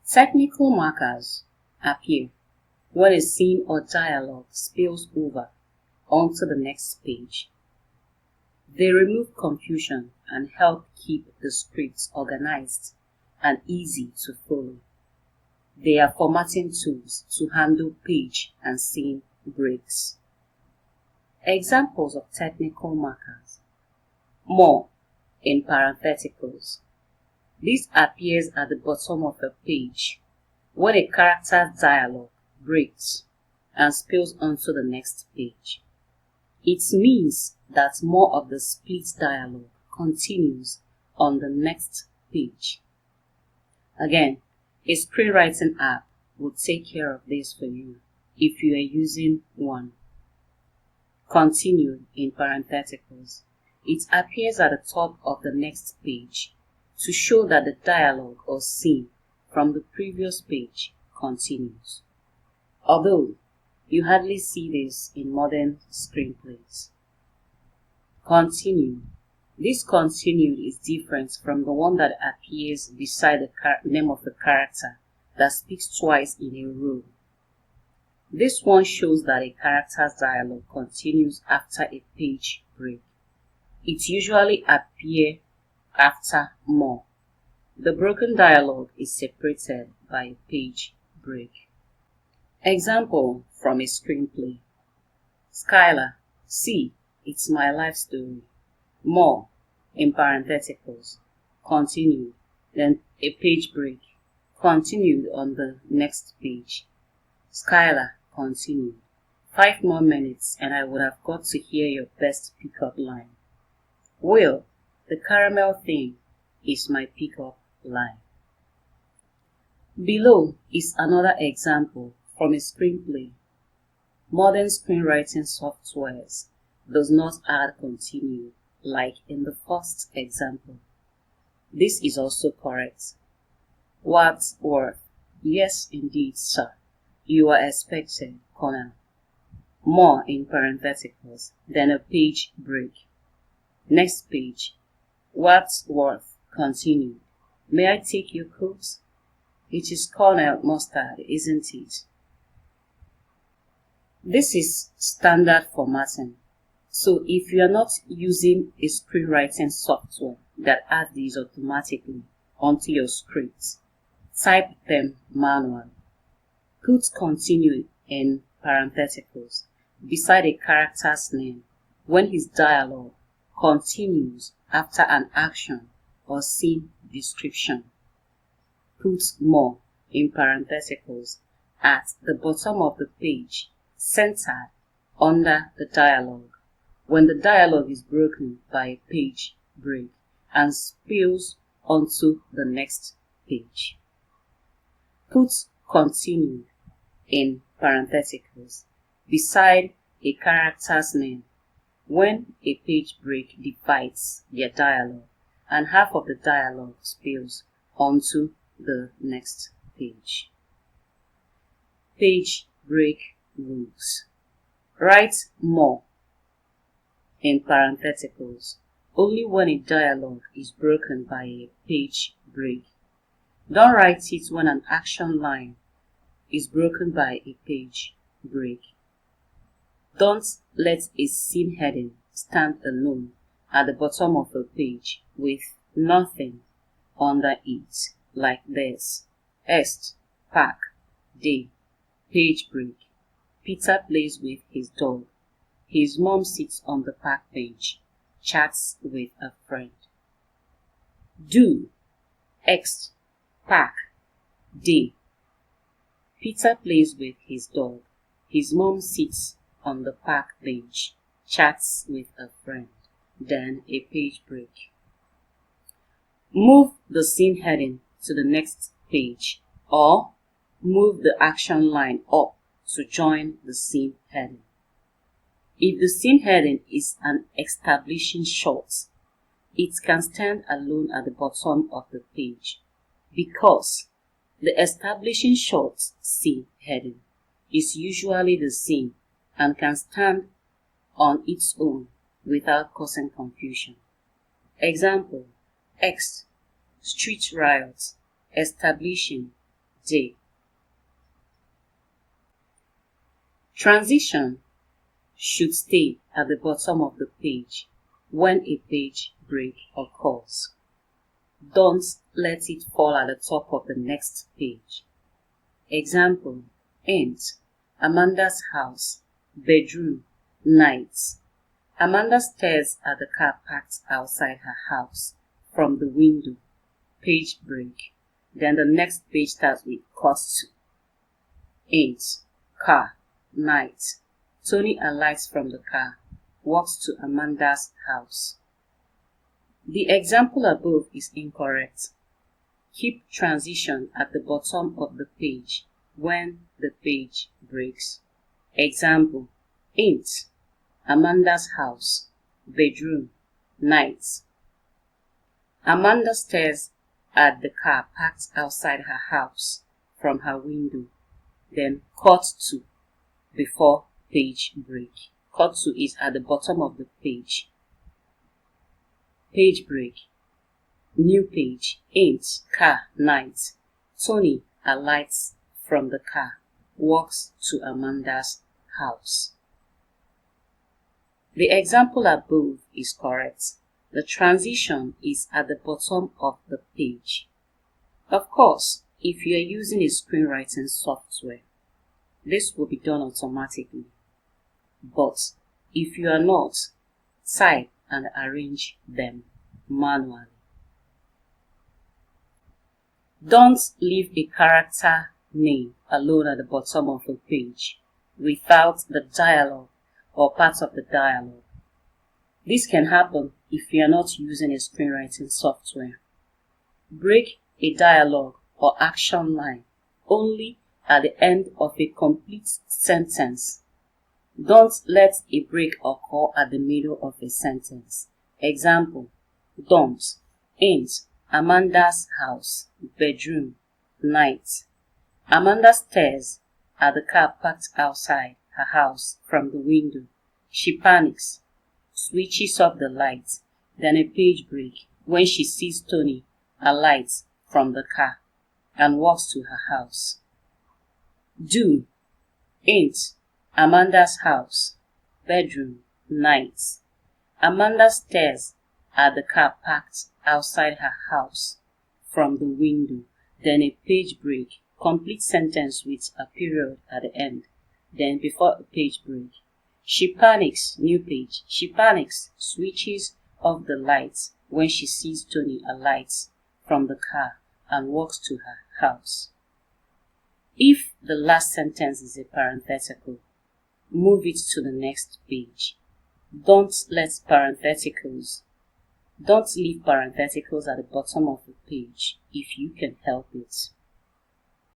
Technical markers appear when a scene or dialogue spills over onto the next page. They remove confusion and help keep the script organized and easy to follow. They are formatting tools to handle page and scene breaks. Examples of technical markers. More in parentheticals. This appears at the bottom of a page when a character's dialogue breaks and spills onto the next page. It means that more of the split dialogue continues on the next page. Again, a screenwriting app will take care of this for you if you are using one. Continued in parentheticals. It appears at the top of the next page to show that the dialogue or scene from the previous page continues. Although you hardly see this in modern screenplays. Continued. This continued is different from the one that appears beside the name of the character that speaks twice in a row. This one shows that a character's dialogue continues after a page break. It usually appears after more. The broken dialogue is separated by a page break. Example from a screenplay. Skylar, see, it's my life story. More, in parentheticals. Continued, then a page break. Continued on the next page. Skylar, continued. 5 more minutes and I would have got to hear your best pickup line. Will, the caramel thing is my pickup line. Below is another example from a screenplay. Modern screenwriting softwares does not add continue like in the first example. This is also correct. Wadsworth, yes indeed, sir. You are expected, Colonel. More in parentheticals, then a page break. Next page. Wadsworth, continued. May I take your coat? It is Colonel Mustard, isn't it? This is standard formatting. So if you are not using a screenwriting software that adds these automatically onto your scripts, type them manually. Put continue in parentheticals beside a character's name when his dialogue continues after an action or scene description. Put more in parentheticals at the bottom of the page, centered under the dialogue, when the dialogue is broken by a page break and spills onto the next page. Put continued in parentheticals beside a character's name when a page break divides their dialogue and half of the dialogue spills onto the next page. Page break rules. Write more in parentheticals only when a dialogue is broken by a page break. Don't write it when an action line is broken by a page break. Don't let a scene heading stand alone at the bottom of a page with nothing under it, like this. Est, pack, day, page break. Peter plays with his dog. His mom sits on the park bench, chats with a friend. Do, ext, pack, day. Peter plays with his dog. His mom sits on the park bench, chats with a friend. Then a page break. Move the scene heading to the next page or move the action line up to join the scene heading. If the scene heading is an establishing shot, it can stand alone at the bottom of the page because the establishing shot scene heading is usually the scene and can stand on its own without causing confusion. Example, X, street riots, establishing, day. Transition should stay at the bottom of the page when a page break occurs. Don't let it fall at the top of the next page. Example, end, Amanda's house, bedroom, night. Amanda stares at the car parked outside her house from the window. Page break. Then the next page starts with cut to. End, car, night. Tony alights from the car, walks to Amanda's house. The example above is incorrect. Keep transition at the bottom of the page when the page breaks. Example, int, Amanda's house, bedroom, night. Amanda stares at the car parked outside her house from her window. Then cut to before page break. Cut to is at the bottom of the page. Page break. New page. Int, car, night. Tony alights from the car, walks to Amanda's house. The example above is correct. The transition is at the bottom of the page. Of course, if you are using a screenwriting software, this will be done automatically. But if you are not, type and arrange them manually. Don't leave a character name alone at the bottom of a page without the dialogue or part of the dialogue. This can happen if you are not using a screenwriting software. Break a dialogue or action line only at the end of a complete sentence. Don't let a break occur at the middle of a sentence. Example, don't, int, Amanda's house, bedroom, night. Amanda stares at the car parked outside her house from the window. She panics, switches off the lights, then a page break when she sees Tony alight from the car and walks to her house. Do, int, Amanda's house, bedroom, night. Amanda stares at the car parked outside her house from the window, then a page break, complete sentence with a period at the end, then before a page break. She panics, new page. She panics, switches off the lights when she sees Tony alight from the car and walks to her house. If the last sentence is a parenthetical, move it to the next page. Don't leave parentheticals at the bottom of the page if you can help it.